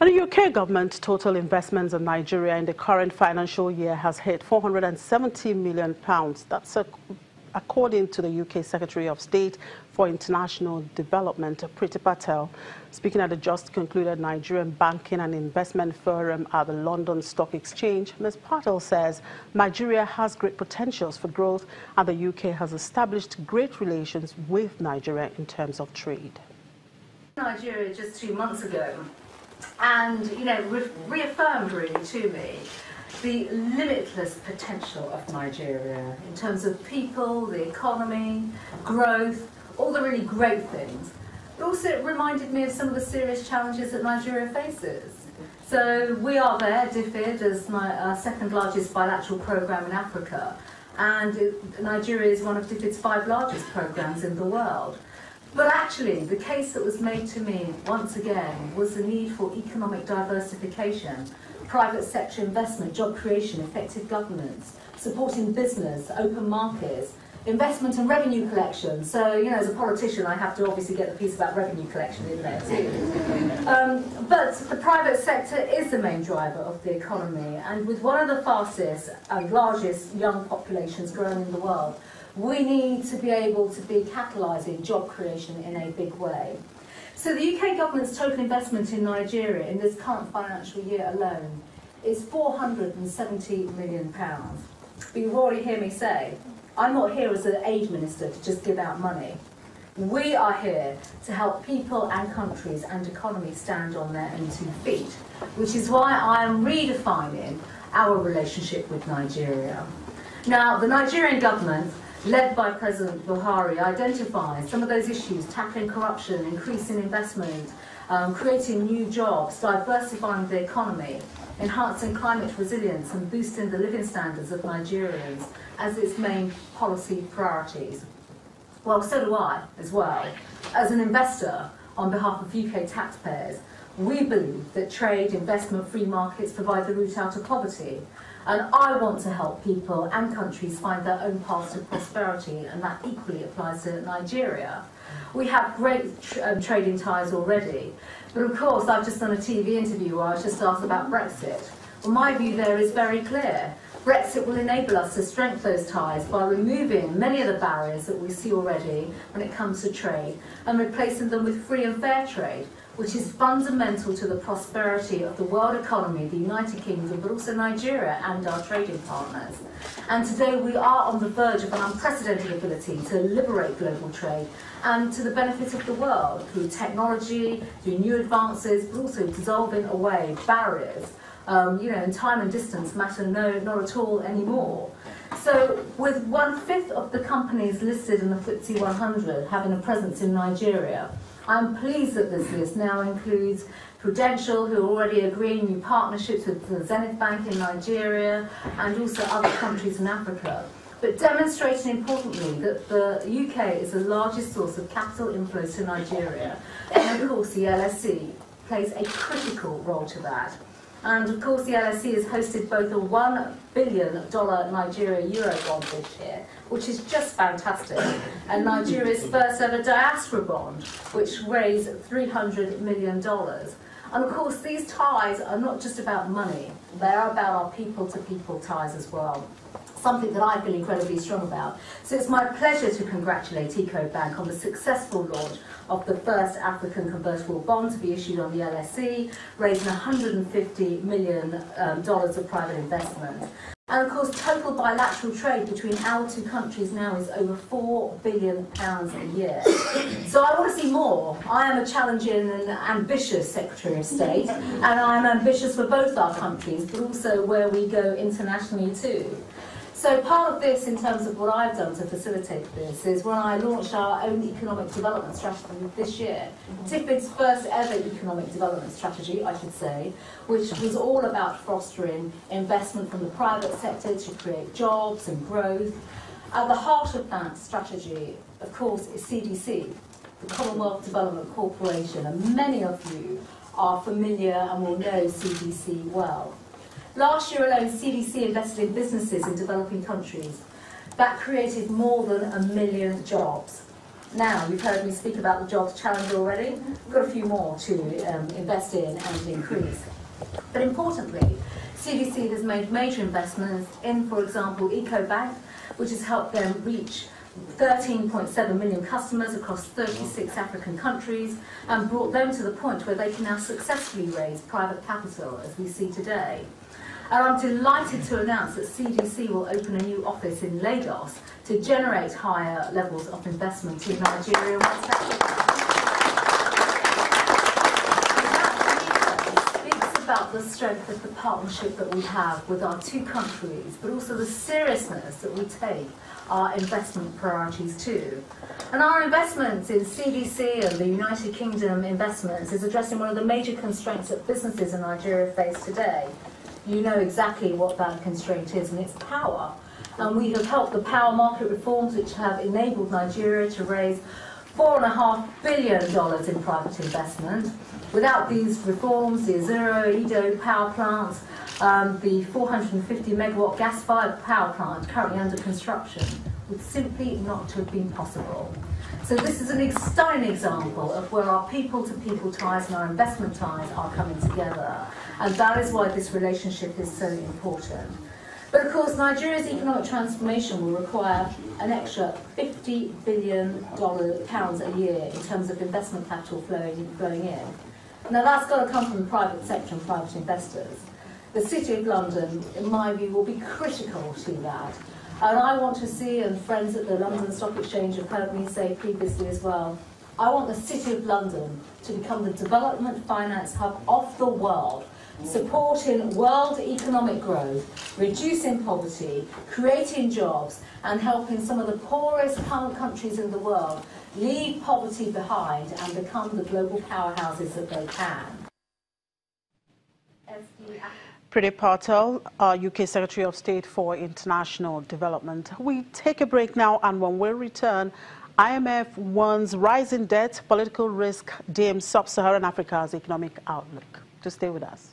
And the UK government's total investments in Nigeria in the current financial year has hit £470 million. That's according to the UK Secretary of State for International Development, Patel. Speaking at the just concluded Nigerian Banking and Investment Forum at the London Stock Exchange, Ms. Patel says Nigeria has great potentials for growth and the UK has established great relations with Nigeria in terms of trade. Nigeria just 2 months ago, and reaffirmed really to me the limitless potential of Nigeria in terms of people, the economy, growth, all the really great things. But also it reminded me of some of the serious challenges that Nigeria faces. So we are there, DFID, as our second largest bilateral programme in Africa, and Nigeria is one of DFID's 5 largest programmes in the world. But actually, the case that was made to me, once again, was the need for economic diversification, private sector investment, job creation, effective governance, supporting business, open markets, investment and revenue collection. So, as a politician, I have to obviously get the piece about revenue collection in there too. But the private sector is the main driver of the economy, and with one of the fastest and largest young populations growing in the world, we need to be able to be catalysing job creation in a big way. So the UK government's total investment in Nigeria in this current financial year alone is £470 million. But you've already heard me say, I'm not here as an aid minister to just give out money. We are here to help people and countries and economies stand on their own 2 feet, which is why I am redefining our relationship with Nigeria. Now, the Nigerian government, led by President Buhari, identifies some of those issues: tackling corruption, increasing investment, creating new jobs, diversifying the economy, enhancing climate resilience and boosting the living standards of Nigerians as its main policy priorities. Well, so do I as well. As an investor, on behalf of UK taxpayers, we believe that trade, investment, free markets provide the route out of poverty. And I want to help people and countries find their own paths to prosperity, and that equally applies to Nigeria. We have great trading ties already, but of course I've just done a TV interview where I was just asked about Brexit. Well, my view there is very clear. Brexit will enable us to strengthen those ties by removing many of the barriers that we see already when it comes to trade and replacing them with free and fair trade, which is fundamental to the prosperity of the world economy, the United Kingdom, but also Nigeria and our trading partners. And today we are on the verge of an unprecedented ability to liberate global trade and to the benefit of the world through technology, through new advances, but also dissolving away barriers. And time and distance matter not at all anymore. So with 1/5 of the companies listed in the FTSE 100 having a presence in Nigeria, I'm pleased that this list now includes Prudential, who are already agreeing new partnerships with the Zenith Bank in Nigeria and also other countries in Africa, but demonstrating importantly that the UK is the largest source of capital inflows to Nigeria, and of course the LSE plays a critical role to that. And of course the LSE has hosted both a $1 billion Nigeria Eurobond this year, which is just fantastic, and Nigeria's first ever diaspora bond, which raised $300 million. And of course these ties are not just about money, they are about our people-to-people ties as well, something that I feel incredibly strong about. So it's my pleasure to congratulate EcoBank on the successful launch of the first African convertible bond to be issued on the LSE, raising $150 million of private investment. And of course, total bilateral trade between our 2 countries now is over £4 billion a year. So I want to see more. I am a challenging and ambitious Secretary of State, and I am ambitious for both our countries, but also where we go internationally too. So part of this, in terms of what I've done to facilitate this, is when I launched our own economic development strategy this year, DFID's first ever economic development strategy, I should say, which was all about fostering investment from the private sector to create jobs and growth. At the heart of that strategy, of course, is CDC, the Commonwealth Development Corporation, and many of you are familiar and will know CDC well. Last year alone, CDC invested in businesses in developing countries. That created more than 1 million jobs. Now, you've heard me speak about the jobs challenge already. We've got a few more to invest in and increase. But importantly, CDC has made major investments in, for example, EcoBank, which has helped them reach 13.7 million customers across 36 African countries and brought them to the point where they can now successfully raise private capital, as we see today. And I'm delighted to announce that CDC will open a new office in Lagos to generate higher levels of investment in Nigeria and West Africa. About the strength of the partnership that we have with our two countries, but also the seriousness that we take our investment priorities to. And our investments in CDC and the United Kingdom investments is addressing one of the major constraints that businesses in Nigeria face today. You know exactly what that constraint is, and it's power. And we have helped the power market reforms which have enabled Nigeria to raise $4.5 billion in private investment. Without these reforms, the Zero Edo power plants, the 450 megawatt gas-fired power plant currently under construction would simply not have been possible. So this is a stunning example of where our people-to-people ties and our investment ties are coming together. And that is why this relationship is so important. But of course, Nigeria's economic transformation will require an extra £50 billion a year in terms of investment capital flowing in. Now that's got to come from the private sector and private investors. The City of London, in my view, will be critical to that. And I want to see, and friends at the London Stock Exchange have heard me say previously as well, I want the City of London to become the development finance hub of the world, supporting world economic growth, reducing poverty, creating jobs, and helping some of the poorest countries in the world leave poverty behind and become the global powerhouses that they can. Patel, UK Secretary of State for International Development. We take a break now, and when we return, IMF warns rising debt, political risk dims sub-Saharan Africa's economic outlook. Just stay with us.